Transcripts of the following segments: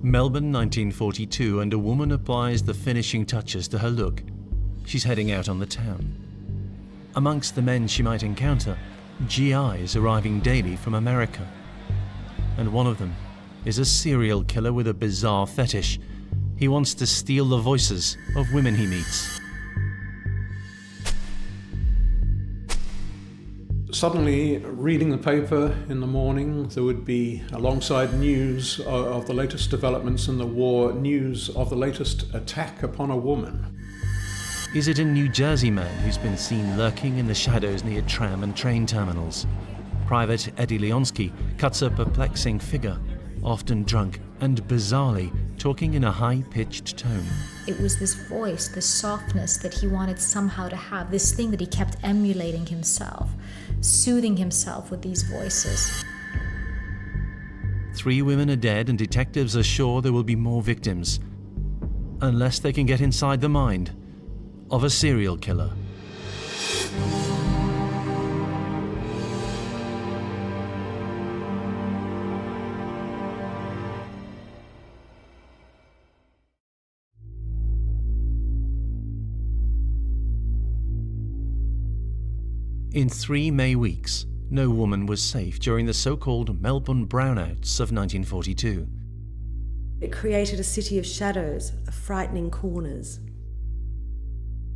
Melbourne, 1942, and a woman applies the finishing touches to her look. She's heading out on the town. Amongst the men she might encounter, GIs arriving daily from America. And one of them is a serial killer with a bizarre fetish. He wants to steal the voices of women he meets. Suddenly, reading the paper in the morning, there would be, alongside news of the latest developments in the war, news of the latest attack upon a woman. Is it a New Jersey man who's been seen lurking in the shadows near tram and train terminals? Private Eddie Leonski cuts a perplexing figure, often drunk and bizarrely talking in a high-pitched tone. It was this voice, this softness that he wanted somehow to have, this thing that he kept emulating himself, soothing himself with these voices. 3 women are dead and detectives are sure there will be more victims, unless they can get inside the mind of a serial killer. In 3 May weeks, no woman was safe during the so-called Melbourne Brownouts of 1942. It created a city of shadows, of frightening corners.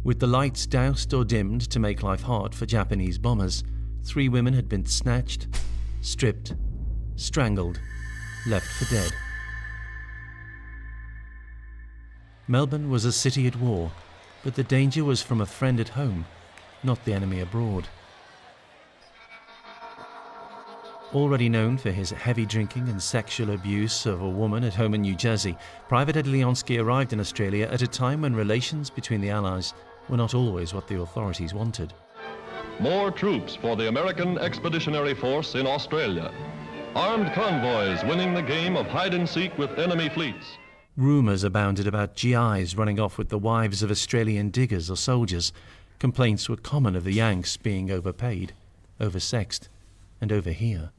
With the lights doused or dimmed to make life hard for Japanese bombers, 3 women had been snatched, stripped, strangled, left for dead. Melbourne was a city at war, but the danger was from a friend at home, not the enemy abroad. Already known for his heavy drinking and sexual abuse of a woman at home in New Jersey, Private Eddie Leonski arrived in Australia at a time when relations between the Allies were not always what the authorities wanted. More troops for the American Expeditionary Force in Australia. Armed convoys winning the game of hide-and-seek with enemy fleets. Rumours abounded about GIs running off with the wives of Australian diggers or soldiers. Complaints were common of the Yanks being overpaid, oversexed, and overhere.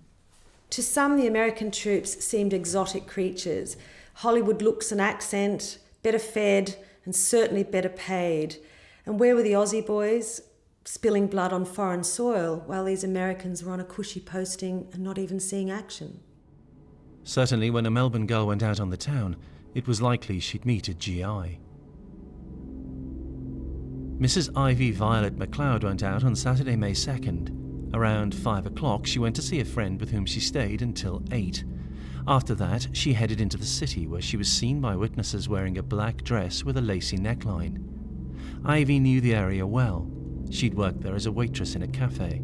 To some, the American troops seemed exotic creatures. Hollywood looks and accent, better fed, and certainly better paid. And where were the Aussie boys? Spilling blood on foreign soil, while these Americans were on a cushy posting and not even seeing action. Certainly when a Melbourne girl went out on the town, it was likely she'd meet a GI. Mrs. Ivy Violet McLoud went out on Saturday, May 2nd. Around 5 o'clock, she went to see a friend with whom she stayed until 8. After that, she headed into the city, where she was seen by witnesses wearing a black dress with a lacy neckline. Ivy knew the area well. She'd worked there as a waitress in a cafe.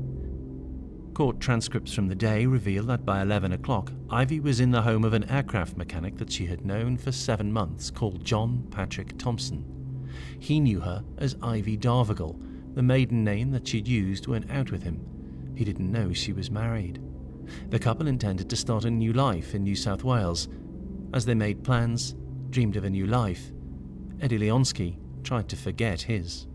Court transcripts from the day reveal that by 11 o'clock, Ivy was in the home of an aircraft mechanic that she had known for 7 months called John Patrick Thompson. He knew her as Ivy Darvigal, the maiden name that she'd used when out with him. He didn't know she was married. The couple intended to start a new life in New South Wales. As they made plans, dreamed of a new life, Eddie Leonski tried to forget his.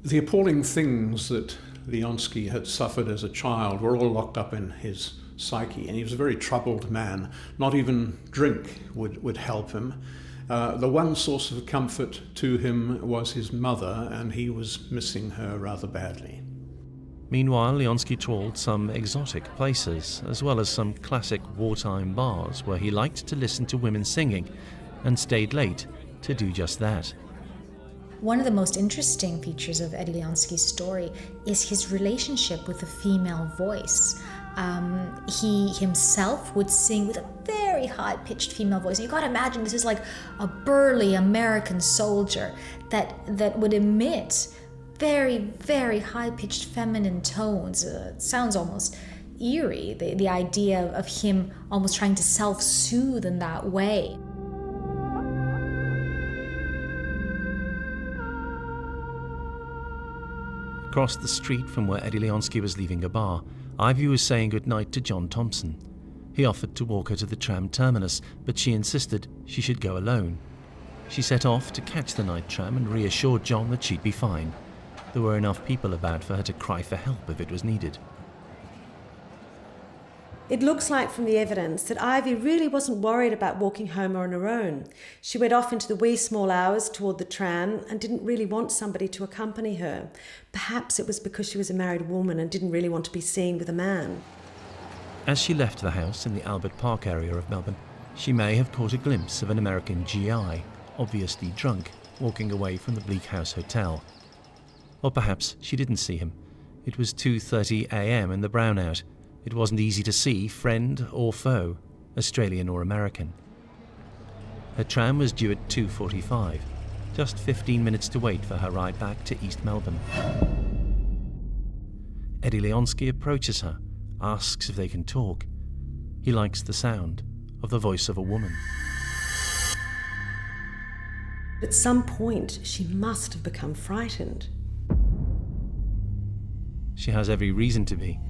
The appalling things that Leonski had suffered as a child were all locked up in his psyche, and he was a very troubled man. Not even drink would help him. The one source of comfort to him was his mother, and he was missing her rather badly. Meanwhile, Leonski trawled some exotic places, as well as some classic wartime bars where he liked to listen to women singing, and stayed late to do just that. One of the most interesting features of Eddie Leonski's story is his relationship with the female voice. He himself would sing with a very high-pitched female voice. You gotta imagine this is like a burly American soldier that would emit very, very high-pitched feminine tones. It sounds almost eerie, the idea of him almost trying to self-soothe in that way. Across the street from where Eddie Leonski was leaving a bar, Ivy was saying goodnight to John Thompson. He offered to walk her to the tram terminus, but she insisted she should go alone. She set off to catch the night tram and reassured John that she'd be fine. There were enough people about for her to cry for help if it was needed. It looks like from the evidence that Ivy really wasn't worried about walking home on her own. She went off into the wee small hours toward the tram and didn't really want somebody to accompany her. Perhaps it was because she was a married woman and didn't really want to be seen with a man. As she left the house in the Albert Park area of Melbourne, she may have caught a glimpse of an American GI, obviously drunk, walking away from the Bleak House Hotel. Or perhaps she didn't see him. It was 2:30 a.m. in the brownout. It wasn't easy to see friend or foe, Australian or American. Her tram was due at 2:45, just 15 minutes to wait for her ride back to East Melbourne. Eddie Leonski approaches her, asks if they can talk. He likes the sound of the voice of a woman. At some point, she must have become frightened. She has every reason to be.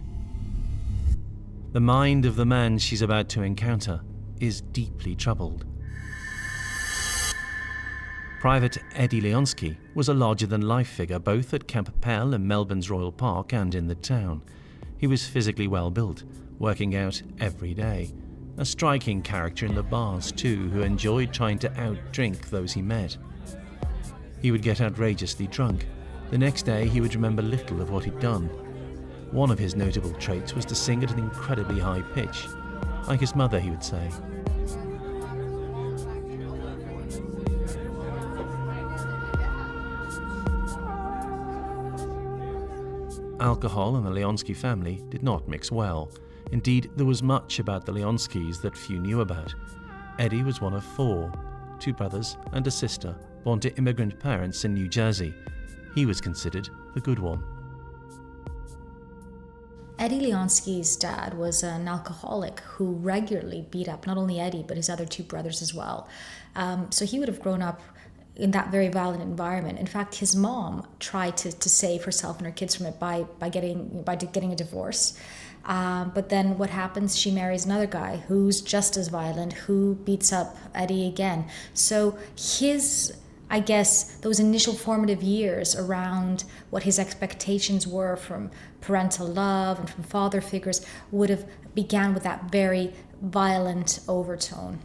The mind of the man she's about to encounter is deeply troubled. Private Eddie Leonski was a larger-than-life figure both at Camp Pell in Melbourne's Royal Park and in the town. He was physically well-built, working out every day. A striking character in the bars too, who enjoyed trying to outdrink those he met. He would get outrageously drunk. The next day he would remember little of what he'd done. One of his notable traits was to sing at an incredibly high pitch. Like his mother, he would say. Alcohol and the Leonski family did not mix well. Indeed, there was much about the Leonskis that few knew about. Eddie was one of 4, 2 brothers and a sister, born to immigrant parents in New Jersey. He was considered the good one. Eddie Leonski's dad was an alcoholic who regularly beat up not only Eddie, but his other 2 brothers as well. So he would have grown up in that very violent environment. In fact, his mom tried to save herself and her kids from it by getting a divorce. But then what happens? She marries another guy who's just as violent, who beats up Eddie again. So those initial formative years around what his expectations were from parental love and from father figures would have began with that very violent overtone.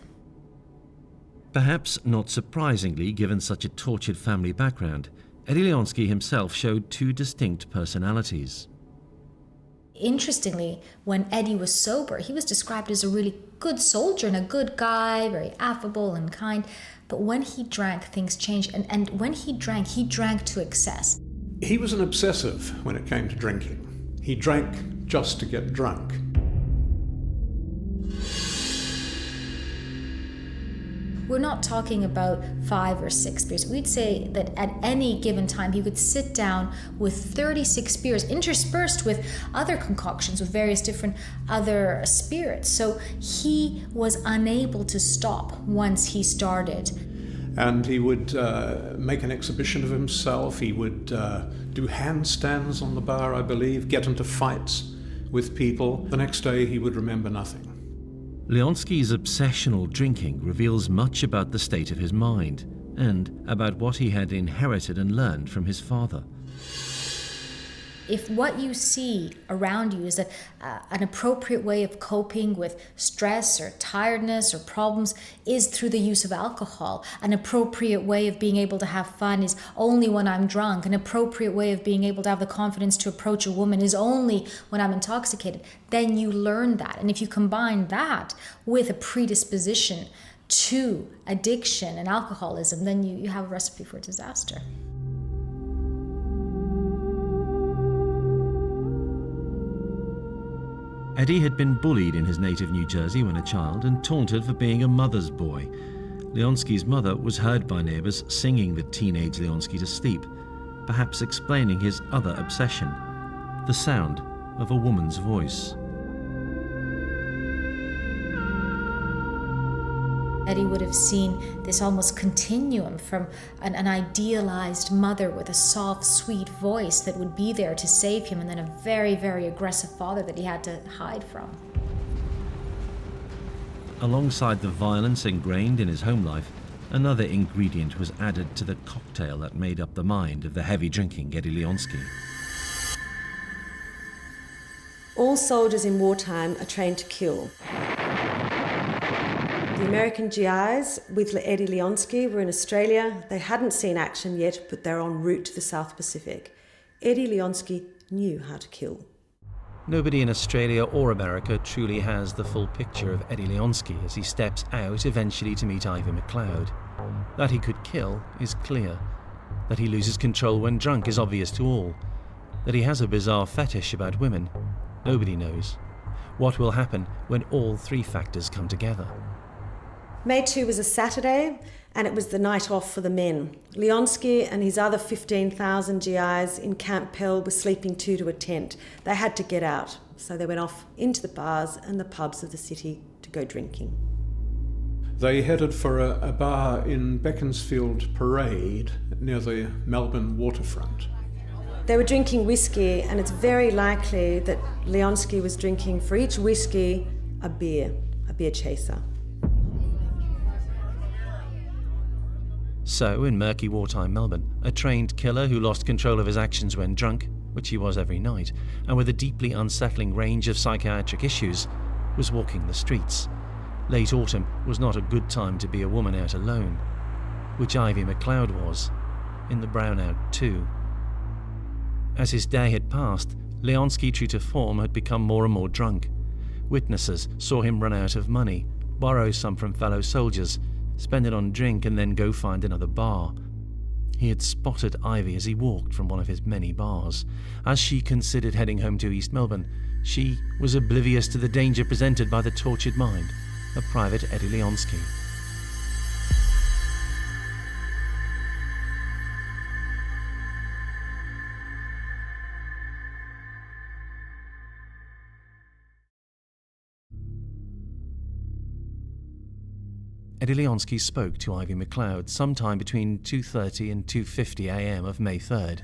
Perhaps not surprisingly, given such a tortured family background, Eddie Leonski himself showed 2 distinct personalities. Interestingly, when Eddie was sober, he was described as a really good soldier and a good guy, very affable and kind. But when he drank, things changed. And when he drank to excess. He was an obsessive when it came to drinking. He drank just to get drunk. We're not talking about 5 or 6 beers. We'd say that at any given time he could sit down with 36 beers interspersed with other concoctions with various different other spirits. So he was unable to stop once he started. And he would make an exhibition of himself. He would do handstands on the bar, I believe, get into fights with people. The next day he would remember nothing. Leonski's obsessional drinking reveals much about the state of his mind and about what he had inherited and learned from his father. If what you see around you is an appropriate way of coping with stress or tiredness or problems is through the use of alcohol. An appropriate way of being able to have fun is only when I'm drunk. An appropriate way of being able to have the confidence to approach a woman is only when I'm intoxicated. Then you learn that. And if you combine that with a predisposition to addiction and alcoholism, then you have a recipe for disaster. Eddie had been bullied in his native New Jersey when a child and taunted for being a mother's boy. Leonski's mother was heard by neighbours singing the teenage Leonski to sleep, perhaps explaining his other obsession, the sound of a woman's voice. Eddie would have seen this almost continuum from an idealized mother with a soft, sweet voice that would be there to save him, and then a very, very aggressive father that he had to hide from. Alongside the violence ingrained in his home life, another ingredient was added to the cocktail that made up the mind of the heavy-drinking Eddie Leonski. All soldiers in wartime are trained to kill. The American GIs with Eddie Leonski were in Australia. They hadn't seen action yet, but they're en route to the South Pacific. Eddie Leonski knew how to kill. Nobody in Australia or America truly has the full picture of Eddie Leonski as he steps out eventually to meet Ivy McLoud. That he could kill is clear. That he loses control when drunk is obvious to all. That he has a bizarre fetish about women, nobody knows. What will happen when all three factors come together? May 2 was a Saturday, and it was the night off for the men. Leonski and his other 15,000 GIs in Camp Pell were sleeping two to a tent. They had to get out, so they went off into the bars and the pubs of the city to go drinking. They headed for a bar in Beaconsfield Parade near the Melbourne waterfront. They were drinking whiskey, and it's very likely that Leonski was drinking for each whiskey a beer chaser. So, in murky wartime Melbourne, a trained killer who lost control of his actions when drunk, which he was every night, and with a deeply unsettling range of psychiatric issues, was walking the streets. Late autumn was not a good time to be a woman out alone, which Ivy McLoud was, in the Brownout too. As his day had passed, Leonski, true to form, had become more and more drunk. Witnesses saw him run out of money, borrow some from fellow soldiers, spend it on drink and then go find another bar. He had spotted Ivy as he walked from one of his many bars. As she considered heading home to East Melbourne, she was oblivious to the danger presented by the tortured mind of Private Eddie Leonski. Eddie Leonski spoke to Ivy McLoud sometime between 2:30 and 2:50 a.m. of May 3rd.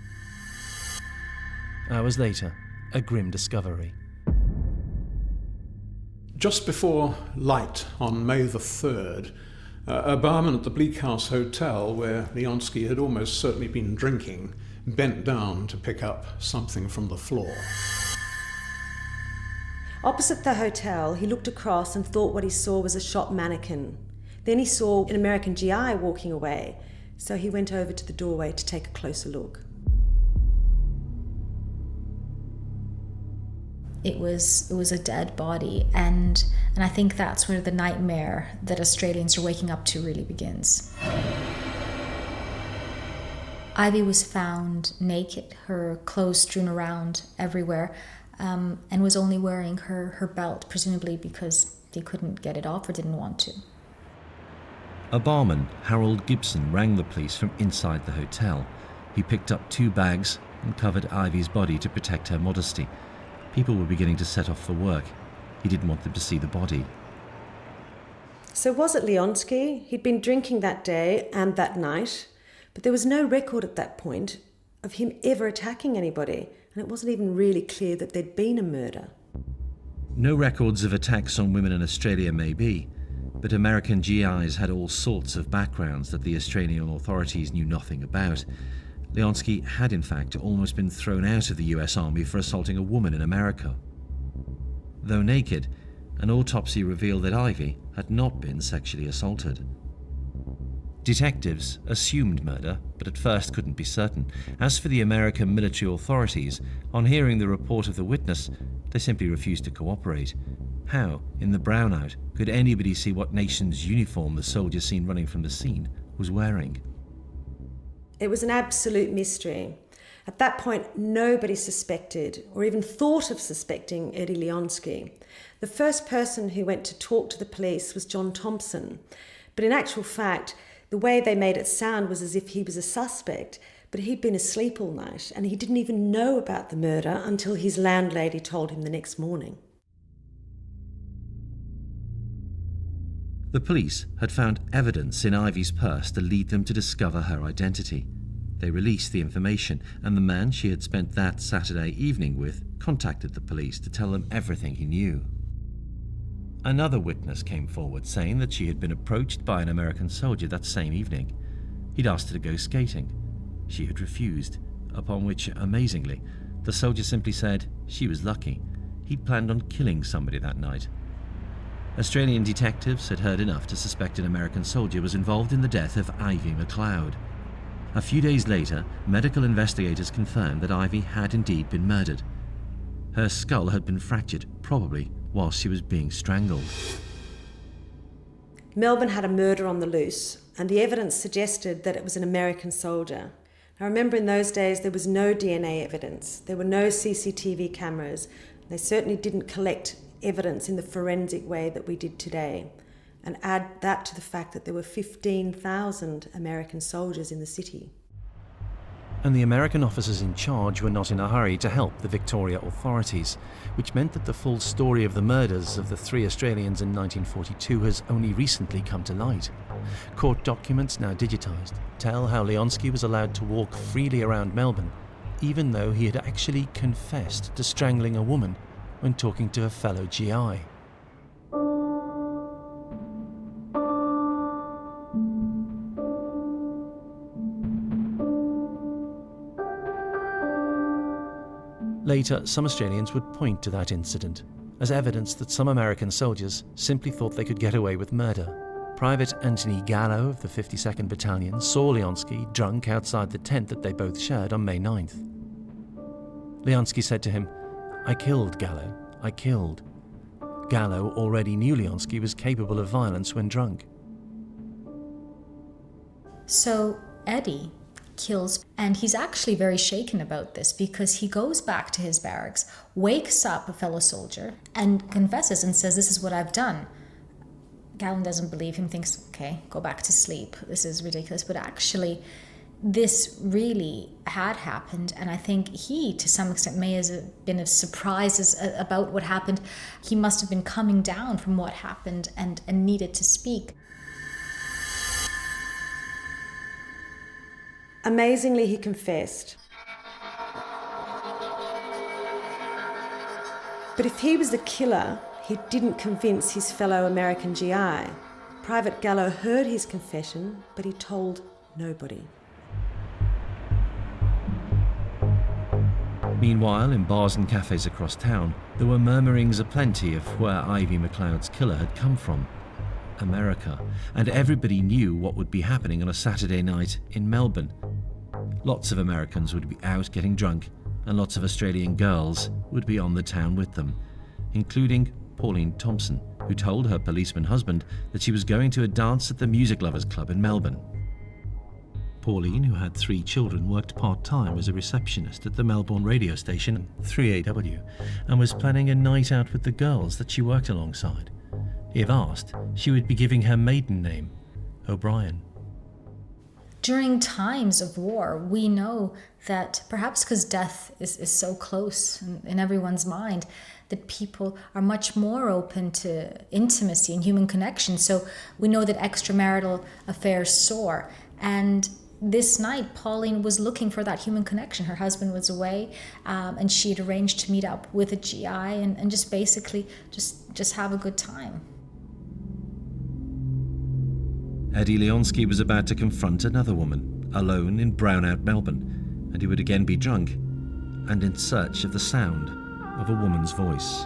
Hours later, a grim discovery. Just before light on May the 3rd, a barman at the Bleak House Hotel, where Leonski had almost certainly been drinking, bent down to pick up something from the floor. Opposite the hotel, he looked across and thought what he saw was a shop mannequin. Then he saw an American GI walking away, so he went over to the doorway to take a closer look. It was a dead body, and I think that's where the nightmare that Australians are waking up to really begins. Ivy was found naked, her clothes strewn around everywhere, and was only wearing her belt, presumably because they couldn't get it off or didn't want to. A barman, Harold Gibson, rang the police from inside the hotel. He picked up 2 bags and covered Ivy's body to protect her modesty. People were beginning to set off for work. He didn't want them to see the body. So was it Leonski? He'd been drinking that day and that night, but there was no record at that point of him ever attacking anybody, and it wasn't even really clear that there'd been a murder. No records of attacks on women in Australia may be, but American GIs had all sorts of backgrounds that the Australian authorities knew nothing about. Leonski had in fact almost been thrown out of the US Army for assaulting a woman in America. Though naked, an autopsy revealed that Ivy had not been sexually assaulted. Detectives assumed murder, but at first couldn't be certain. As for the American military authorities, on hearing the report of the witness, they simply refused to cooperate. How, in the brownout, could anybody see what nation's uniform the soldier seen running from the scene was wearing? It was an absolute mystery. At that point, nobody suspected or even thought of suspecting Eddie Leonski. The first person who went to talk to the police was John Thompson. But in actual fact, the way they made it sound was as if he was a suspect, but he'd been asleep all night and he didn't even know about the murder until his landlady told him the next morning. The police had found evidence in Ivy's purse to lead them to discover her identity. They released the information, and the man she had spent that Saturday evening with contacted the police to tell them everything he knew. Another witness came forward saying that she had been approached by an American soldier that same evening. He'd asked her to go skating. She had refused, upon which, amazingly, the soldier simply said she was lucky. he'd planned on killing somebody that night. Australian detectives had heard enough to suspect an American soldier was involved in the death of Ivy McLoud. A few days later, medical investigators confirmed that Ivy had indeed been murdered. Her skull had been fractured, probably whilst she was being strangled. Melbourne had a murder on the loose, and the evidence suggested that it was an American soldier. Now remember, in those days there was no DNA evidence, there were no CCTV cameras, they certainly didn't collect evidence in the forensic way that we did today. And add that to the fact that there were 15,000 American soldiers in the city. And the American officers in charge were not in a hurry to help the Victoria authorities, which meant that the full story of the murders of the 3 Australians in 1942 has only recently come to light. Court documents, now digitised, tell how Leonski was allowed to walk freely around Melbourne, even though he had actually confessed to strangling a woman when talking to a fellow GI. Later, some Australians would point to that incident as evidence that some American soldiers simply thought they could get away with murder. Private Anthony Gallo of the 52nd Battalion saw Leonski drunk outside the tent that they both shared on May 9th. Leonski said to him, "I killed Gallo, I killed." Gallo already knew Leonski was capable of violence when drunk. So Eddie kills, and he's actually very shaken about this because he goes back to his barracks, wakes up a fellow soldier, and confesses and says, "This is what I've done." Gallon doesn't believe him, thinks, okay, go back to sleep. This is ridiculous. But actually, this really had happened, and I think he, to some extent, may have been as surprised about what happened. He must have been coming down from what happened and needed to speak. Amazingly, he confessed. But if he was the killer, he didn't convince his fellow American GI. Private Gallo heard his confession, but he told nobody. Meanwhile, in bars and cafes across town, there were murmurings aplenty of where Ivy McLoud's killer had come from. America. And everybody knew what would be happening on a Saturday night in Melbourne. Lots of Americans would be out getting drunk, and lots of Australian girls would be on the town with them, including Pauline Thompson, who told her policeman husband that she was going to a dance at the Music Lovers Club in Melbourne. Pauline, who had 3 children, worked part-time as a receptionist at the Melbourne radio station 3AW and was planning a night out with the girls that she worked alongside. If asked, she would be giving her maiden name, O'Brien. During times of war, we know that perhaps because death is so close in everyone's mind, that people are much more open to intimacy and human connection. So we know that extramarital affairs soar. And this night, Pauline was looking for that human connection. Her husband was away, and she had arranged to meet up with a GI and just basically just have a good time. Eddie Leonski was about to confront another woman, alone in brownout Melbourne, and he would again be drunk and in search of the sound of a woman's voice.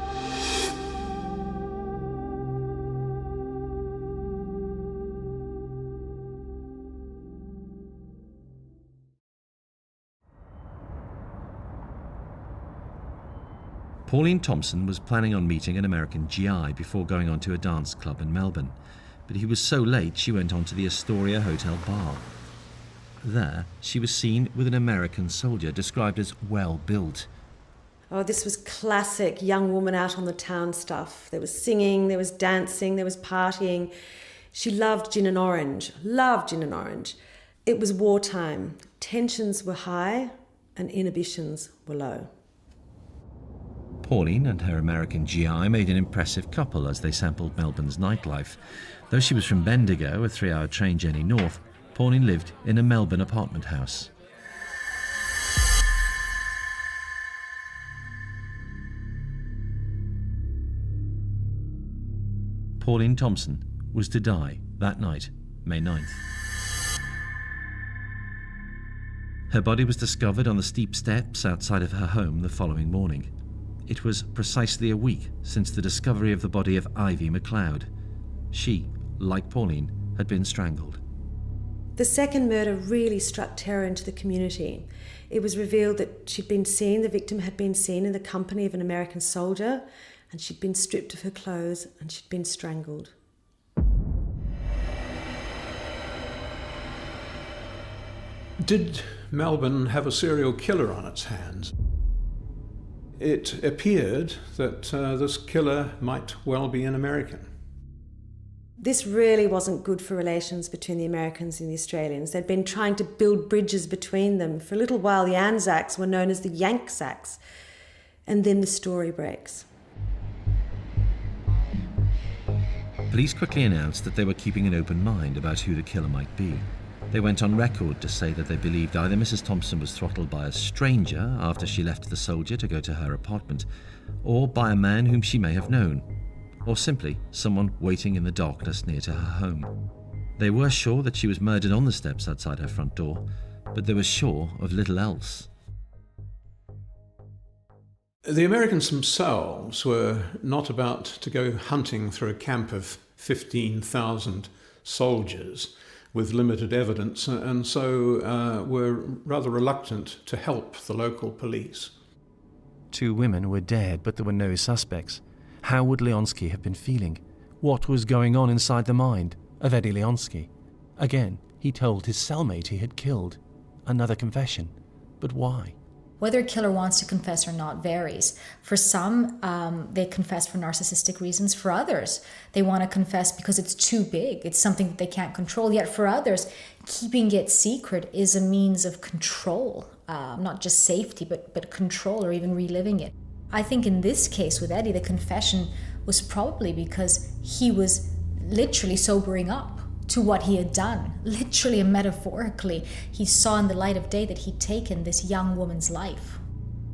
Pauline Thompson was planning on meeting an American GI before going on to a dance club in Melbourne, but he was so late she went on to the Astoria Hotel bar. There, she was seen with an American soldier described as well-built. Oh, this was classic young woman out on the town stuff. There was singing, there was dancing, there was partying. She loved gin and orange, loved gin and orange. It was wartime. Tensions were high and inhibitions were low. Pauline and her American GI made an impressive couple as they sampled Melbourne's nightlife. Though she was from Bendigo, a 3-hour train journey north, Pauline lived in a Melbourne apartment house. Pauline Thompson was to die that night, May 9th. Her body was discovered on the steep steps outside of her home the following morning. It was precisely a week since the discovery of the body of Ivy McLoud. She, like Pauline, had been strangled. The second murder really struck terror into the community. It was revealed that the victim had been seen in the company of an American soldier, and she'd been stripped of her clothes and she'd been strangled. Did Melbourne have a serial killer on its hands? It appeared that this killer might well be an American. This really wasn't good for relations between the Americans and the Australians. They'd been trying to build bridges between them. For a little while, the Anzacs were known as the Yanksacks. And then the story breaks. Police quickly announced that they were keeping an open mind about who the killer might be. They went on record to say that they believed either Mrs. Thompson was throttled by a stranger after she left the soldier to go to her apartment, or by a man whom she may have known, or simply someone waiting in the darkness near to her home. They were sure that she was murdered on the steps outside her front door, but they were sure of little else. The Americans themselves were not about to go hunting through a camp of 15,000 soldiers with limited evidence, and so were rather reluctant to help the local police. 2 women were dead, but there were no suspects. How would Leonski have been feeling? What was going on inside the mind of Eddie Leonski? Again, he told his cellmate he had killed. Another confession. But why? Whether a killer wants to confess or not varies. For some, they confess for narcissistic reasons. For others, they want to confess because it's too big. It's something that they can't control. Yet for others, keeping it secret is a means of control. Not just safety, but control, or even reliving it. I think in this case with Eddie, the confession was probably because he was literally sobering up to what he had done. Literally and metaphorically, he saw in the light of day that he'd taken this young woman's life.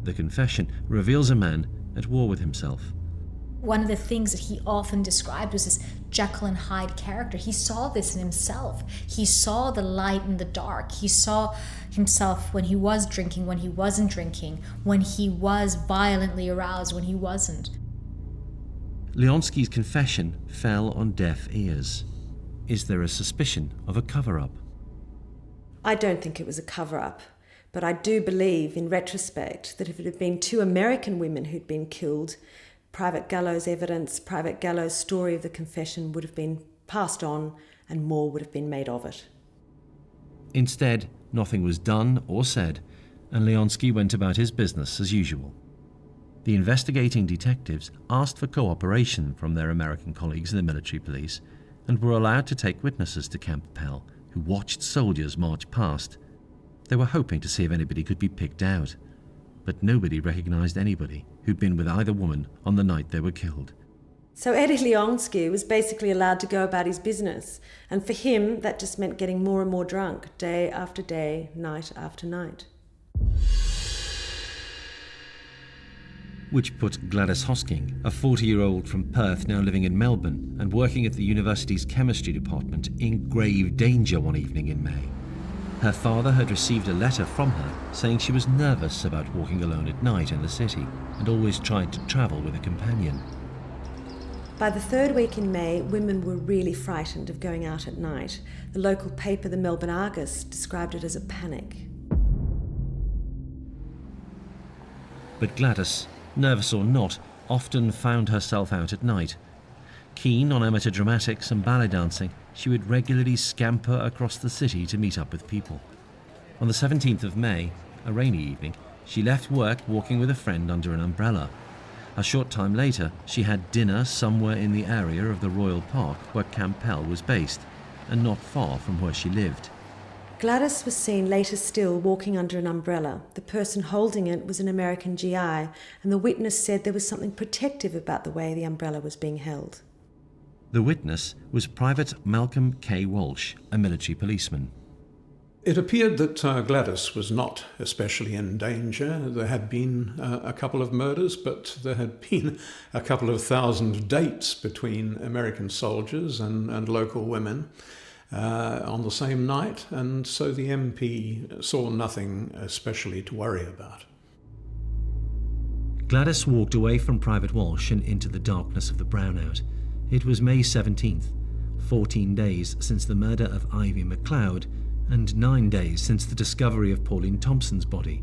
The confession reveals a man at war with himself. One of the things that he often described was this Jekyll and Hyde character. He saw this in himself. He saw the light and the dark. He saw himself when he was drinking, when he wasn't drinking, when he was violently aroused, when he wasn't. Leonski's confession fell on deaf ears. Is there a suspicion of a cover-up? I don't think it was a cover-up, but I do believe, in retrospect, that if it had been 2 American women who'd been killed, Private Gallo's evidence, Private Gallo's story of the confession would have been passed on and more would have been made of it. Instead, nothing was done or said, and Leonski went about his business as usual. The investigating detectives asked for cooperation from their American colleagues in the military police and were allowed to take witnesses to Camp Pell, who watched soldiers march past. They were hoping to see if anybody could be picked out, but nobody recognised anybody who'd been with either woman on the night they were killed. So Eddie Leonski was basically allowed to go about his business, and for him that just meant getting more and more drunk, day after day, night after night. Which put Gladys Hosking, a 40-year-old from Perth now living in Melbourne and working at the university's chemistry department, in grave danger one evening in May. Her father had received a letter from her saying she was nervous about walking alone at night in the city and always tried to travel with a companion. By the 3rd week in May, women were really frightened of going out at night. The local paper, the Melbourne Argus, described it as a panic. But Gladys, nervous or not, often found herself out at night. Keen on amateur dramatics and ballet dancing, she would regularly scamper across the city to meet up with people. On the 17th of May, a rainy evening, she left work walking with a friend under an umbrella. A short time later, she had dinner somewhere in the area of the Royal Park where Camp Pell was based, and not far from where she lived. Gladys was seen later still walking under an umbrella. The person holding it was an American GI, and the witness said there was something protective about the way the umbrella was being held. The witness was Private Malcolm K. Walsh, a military policeman. It appeared that Gladys was not especially in danger. There had been a couple of murders, but there had been a couple of thousand dates between American soldiers and local women on the same night, and so the MP saw nothing especially to worry about. Gladys walked away from Private Walsh and into the darkness of the brownout. It was May 17th, 14 days since the murder of Ivy McLoud and 9 days since the discovery of Pauline Thompson's body.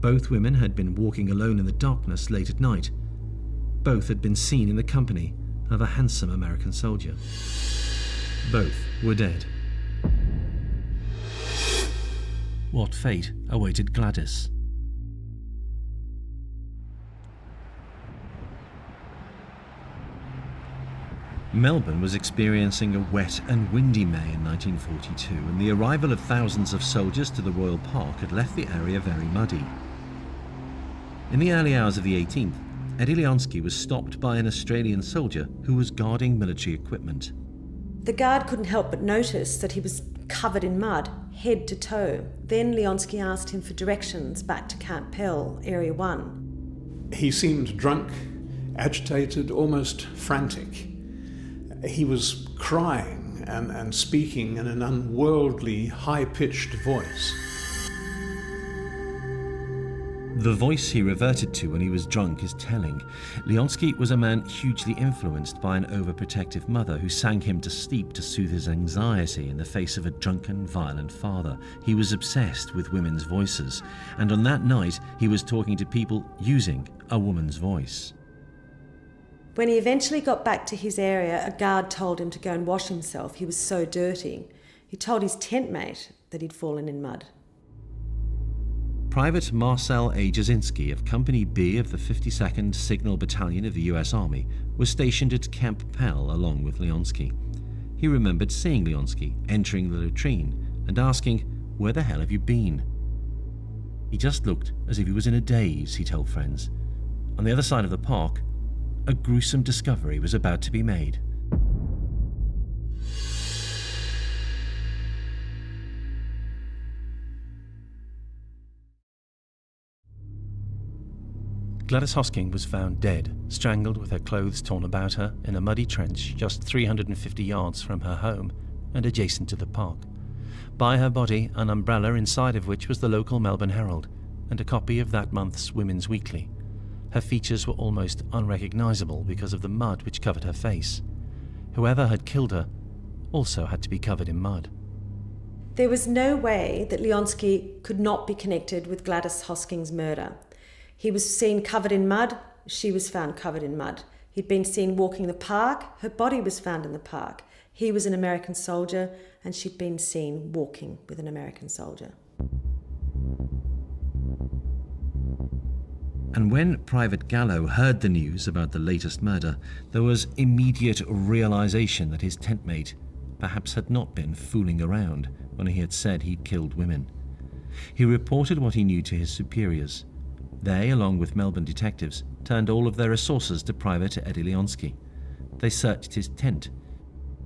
Both women had been walking alone in the darkness late at night. Both had been seen in the company of a handsome American soldier. Both were dead. What fate awaited Gladys? Melbourne was experiencing a wet and windy May in 1942, and the arrival of thousands of soldiers to the Royal Park had left the area very muddy. In the early hours of the 18th, Eddie Leonski was stopped by an Australian soldier who was guarding military equipment. The guard couldn't help but notice that he was covered in mud, head to toe. Then Leonski asked him for directions back to Camp Pell, Area 1. He seemed drunk, agitated, almost frantic. He was crying and speaking in an unworldly, high-pitched voice. The voice he reverted to when he was drunk is telling. Leonski was a man hugely influenced by an overprotective mother who sang him to sleep to soothe his anxiety in the face of a drunken, violent father. He was obsessed with women's voices, and on that night he was talking to people using a woman's voice. When he eventually got back to his area, a guard told him to go and wash himself. He was so dirty. He told his tent mate that he'd fallen in mud. Private Marcel A. Jasinski of Company B of the 52nd Signal Battalion of the US Army was stationed at Camp Pell along with Leonski. He remembered seeing Leonski entering the latrine and asking, "Where the hell have you been?" He just looked as if he was in a daze, he told friends. On the other side of the park, a gruesome discovery was about to be made. Gladys Hosking was found dead, strangled with her clothes torn about her in a muddy trench just 350 yards from her home and adjacent to the park. By her body, an umbrella inside of which was the local Melbourne Herald and a copy of that month's Women's Weekly. Her features were almost unrecognisable because of the mud which covered her face. Whoever had killed her also had to be covered in mud. There was no way that Leonski could not be connected with Gladys Hosking's murder. He was seen covered in mud, she was found covered in mud. He'd been seen walking the park, her body was found in the park. He was an American soldier and she'd been seen walking with an American soldier. And when Private Gallo heard the news about the latest murder, there was immediate realization that his tent mate perhaps had not been fooling around when he had said he'd killed women. He reported what he knew to his superiors. They, along with Melbourne detectives, turned all of their resources to Private Eddie Leonski. They searched his tent.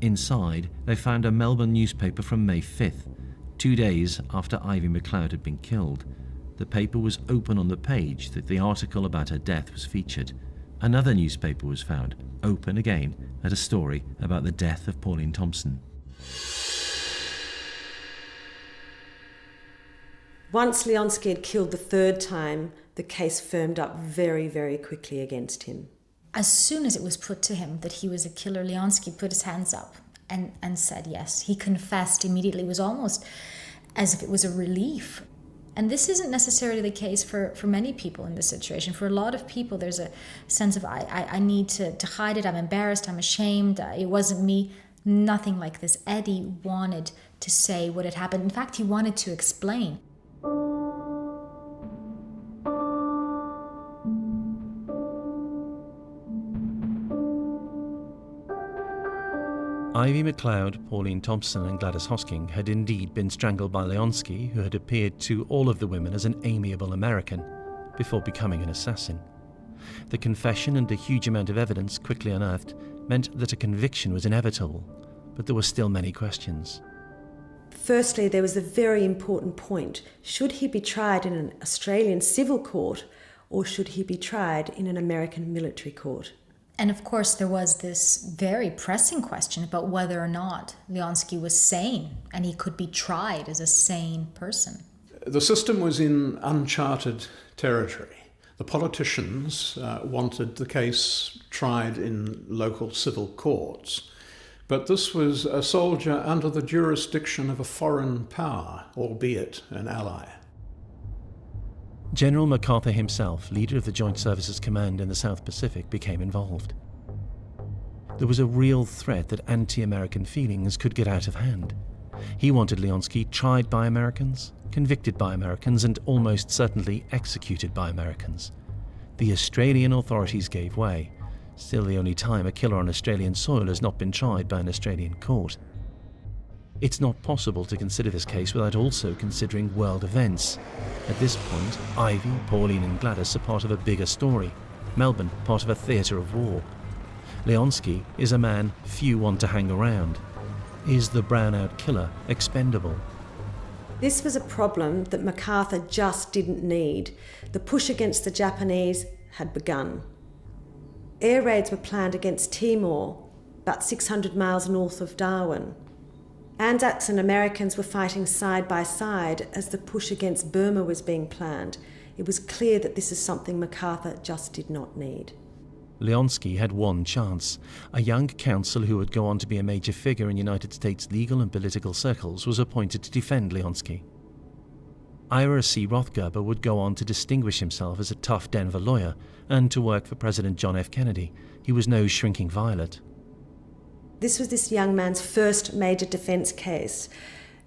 Inside, they found a Melbourne newspaper from May 5th, 2 days after Ivy McLoud had been killed. The paper was open on the page that the article about her death was featured. Another newspaper was found, open again, at a story about the death of Pauline Thompson. Once Leonski had killed the third time, the case firmed up very, very quickly against him. As soon as it was put to him that he was a killer, Leonski put his hands up and said yes. He confessed immediately. It was almost as if it was a relief. And this isn't necessarily the case for many people in this situation. For a lot of people, there's a sense of, I need to hide it, I'm embarrassed, I'm ashamed, it wasn't me. Nothing like this. Eddie wanted to say what had happened. In fact, he wanted to explain. Ivy McLoud, Pauline Thompson and Gladys Hosking had indeed been strangled by Leonski, who had appeared to all of the women as an amiable American before becoming an assassin. The confession and a huge amount of evidence quickly unearthed meant that a conviction was inevitable, but there were still many questions. Firstly, there was a very important point. Should he be tried in an Australian civil court or should he be tried in an American military court? And of course, there was this very pressing question about whether or not Leonski was sane and he could be tried as a sane person. The system was in uncharted territory. The politicians wanted the case tried in local civil courts, but this was a soldier under the jurisdiction of a foreign power, albeit an ally. General MacArthur himself, leader of the Joint Services Command in the South Pacific, became involved. There was a real threat that anti-American feelings could get out of hand. He wanted Leonski tried by Americans, convicted by Americans, and almost certainly executed by Americans. The Australian authorities gave way, still the only time a killer on Australian soil has not been tried by an Australian court. It's not possible to consider this case without also considering world events. At this point, Ivy, Pauline and Gladys are part of a bigger story. Melbourne, part of a theatre of war. Leonski is a man few want to hang around. Is the Brownout killer expendable? This was a problem that MacArthur just didn't need. The push against the Japanese had begun. Air raids were planned against Timor, about 600 miles north of Darwin. Anzacs and Americans were fighting side by side as the push against Burma was being planned. It was clear that this is something MacArthur just did not need. Leonski had one chance. A young counsel who would go on to be a major figure in United States legal and political circles was appointed to defend Leonski. Ira C. Rothgerber would go on to distinguish himself as a tough Denver lawyer and to work for President John F. Kennedy. He was no shrinking violet. This was this young man's first major defence case,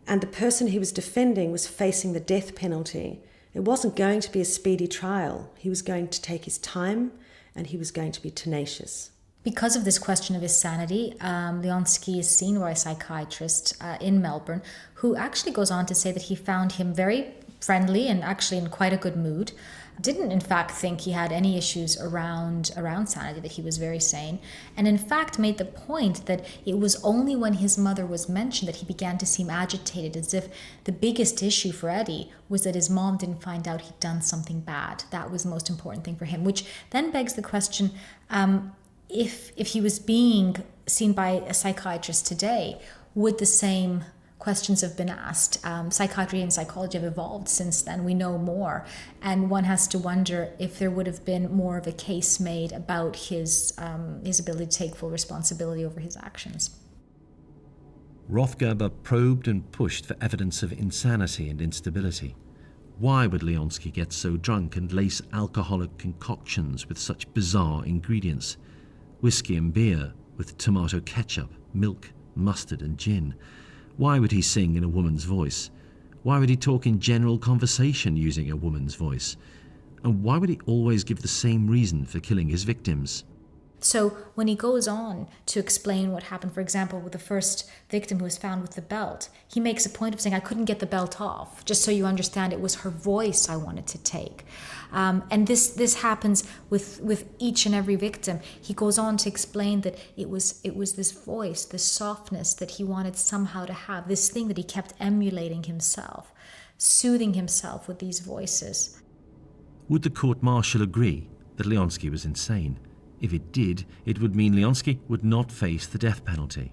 and the person he was defending was facing the death penalty. It wasn't going to be a speedy trial. He was going to take his time, and he was going to be tenacious. Because of this question of his sanity, Leonski is seen by a psychiatrist in Melbourne, who actually goes on to say that he found him very friendly and actually in quite a good mood. Didn't in fact think he had any issues around sanity, that he was very sane, and in fact made the point that it was only when his mother was mentioned that he began to seem agitated, as if the biggest issue for Eddie was that his mom didn't find out he'd done something bad. That was the most important thing for him, which then begs the question, if he was being seen by a psychiatrist today, would the same questions have been asked? Psychiatry and psychology have evolved since then. We know more. And one has to wonder if there would have been more of a case made about his ability to take full responsibility over his actions. Rothgerber probed and pushed for evidence of insanity and instability. Why would Leonski get so drunk and lace alcoholic concoctions with such bizarre ingredients? Whiskey and beer with tomato ketchup, milk, mustard and gin. Why would he sing in a woman's voice? Why would he talk in general conversation using a woman's voice? And why would he always give the same reason for killing his victims? So when he goes on to explain what happened, for example, with the first victim who was found with the belt, he makes a point of saying, I couldn't get the belt off. Just so you understand, it was her voice I wanted to take. And this happens with each and every victim. He goes on to explain that it was this voice, this softness that he wanted somehow to have, this thing that he kept emulating himself, soothing himself with these voices. Would the court-martial agree that Leonski was insane? If it did, it would mean Leonski would not face the death penalty.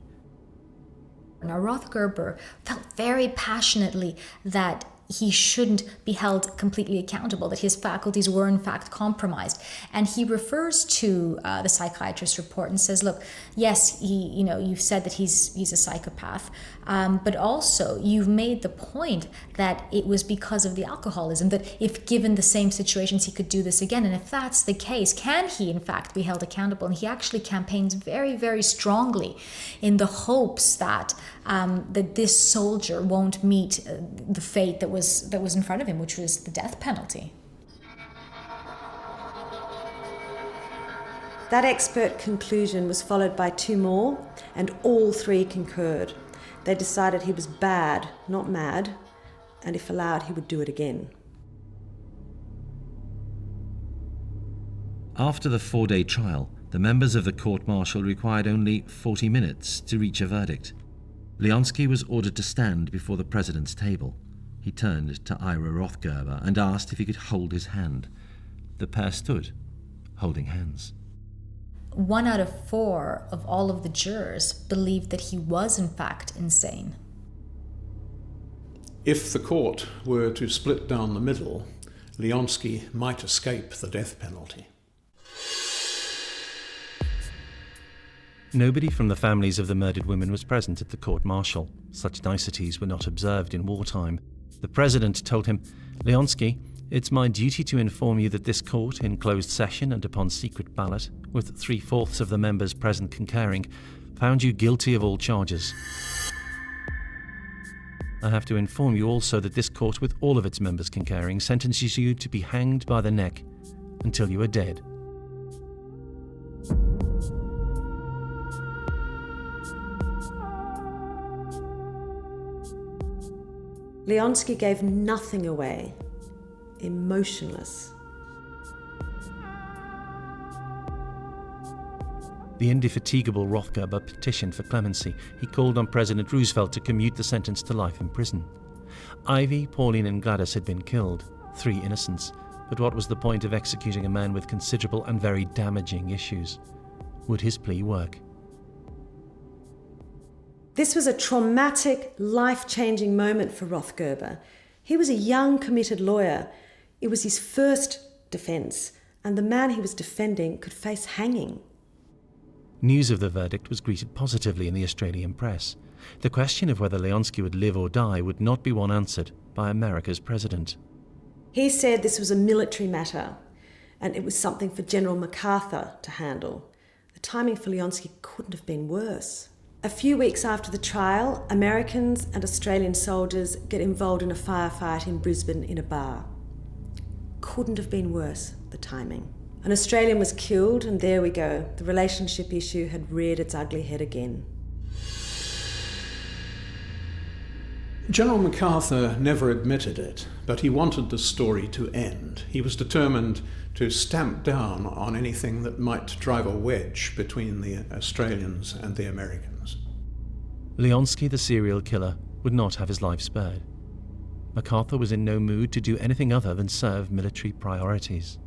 Now, Rothgerber felt very passionately that he shouldn't be held completely accountable, that his faculties were in fact compromised. And he refers to the psychiatrist's report and says, look, yes, you've said that he's a psychopath, but also you've made the point that it was because of the alcoholism, that if given the same situations, he could do this again. And if that's the case, can he in fact be held accountable? And he actually campaigns very, very strongly in the hopes that that this soldier won't meet the fate that was in front of him, which was the death penalty. That expert conclusion was followed by two more, and all three concurred. They decided he was bad, not mad, and if allowed, he would do it again. After the 4-day trial, the members of the court-martial required only 40 minutes to reach a verdict. Leonski was ordered to stand before the president's table. He turned to Ira Rothgerber and asked if he could hold his hand. The pair stood, holding hands. 1 out of 4 of all of the jurors believed that he was in fact insane. If the court were to split down the middle Leonski might escape the death penalty. Nobody from the families of the murdered women was present at the court-martial. Such niceties were not observed in wartime. The president told him, "Leonski, it's my duty to inform you that this court, in closed session and upon secret ballot, with 3/4 of the members present concurring, found you guilty of all charges. I have to inform you also that this court, with all of its members concurring, sentences you to be hanged by the neck until you are dead." Leonski gave nothing away. Emotionless. The indefatigable Rothgerber petitioned for clemency. He called on President Roosevelt to commute the sentence to life in prison. Ivy, Pauline and Gladys had been killed, 3 innocents. But what was the point of executing a man with considerable and very damaging issues? Would his plea work? This was a traumatic, life-changing moment for Rothgerber. He was a young, committed lawyer. It was his first defence, and the man he was defending could face hanging. News of the verdict was greeted positively in the Australian press. The question of whether Leonski would live or die would not be one answered by America's president. He said this was a military matter, and it was something for General MacArthur to handle. The timing for Leonski couldn't have been worse. A few weeks after the trial, Americans and Australian soldiers get involved in a firefight in Brisbane in a bar. Couldn't have been worse, the timing. An Australian was killed, and there we go. The relationship issue had reared its ugly head again. General MacArthur never admitted it, but he wanted the story to end. He was determined to stamp down on anything that might drive a wedge between the Australians and the Americans. Leonski, the serial killer, would not have his life spared. MacArthur was in no mood to do anything other than serve military priorities.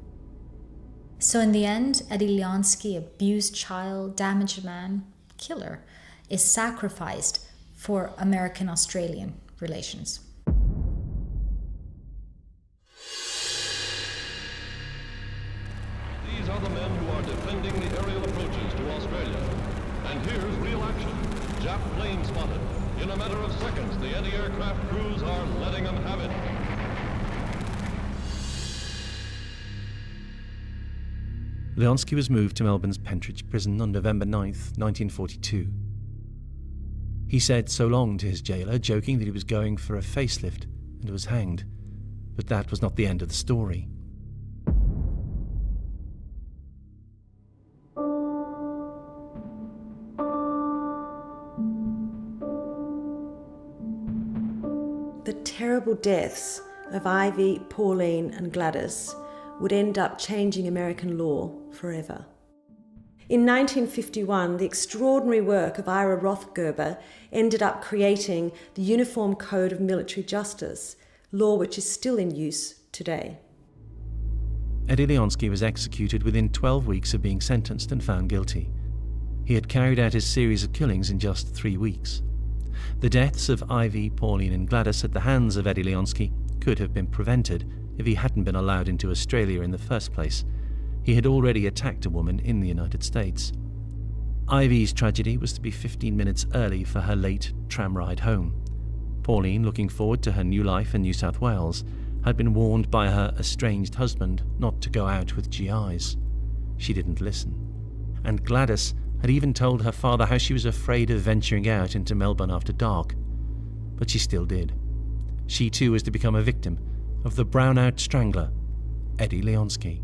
So in the end, Eddie Leonski, abused child, damaged man, killer, is sacrificed for American-Australian relations. These are the men who are defending the aerial approaches to Australia. And here's real action. Jap plane spotted. In a matter of seconds, the anti-aircraft crews are letting them have it. Leonski was moved to Melbourne's Pentridge prison on November 9th, 1942. He said so long to his jailer, joking that he was going for a facelift and was hanged. But that was not the end of the story. The terrible deaths of Ivy, Pauline and Gladys would end up changing American law forever. In 1951, the extraordinary work of Ira Rothgerber ended up creating the Uniform Code of Military Justice, law which is still in use today. Eddie Leonski was executed within 12 weeks of being sentenced and found guilty. He had carried out his series of killings in just 3 weeks. The deaths of Ivy, Pauline and Gladys at the hands of Eddie Leonski could have been prevented if he hadn't been allowed into Australia in the first place. He had already attacked a woman in the United States. Ivy's tragedy was to be 15 minutes early for her late tram ride home. Pauline, looking forward to her new life in New South Wales, had been warned by her estranged husband not to go out with GIs. She didn't listen. And Gladys had even told her father how she was afraid of venturing out into Melbourne after dark. But she still did. She too was to become a victim of the Brownout strangler, Eddie Leonski.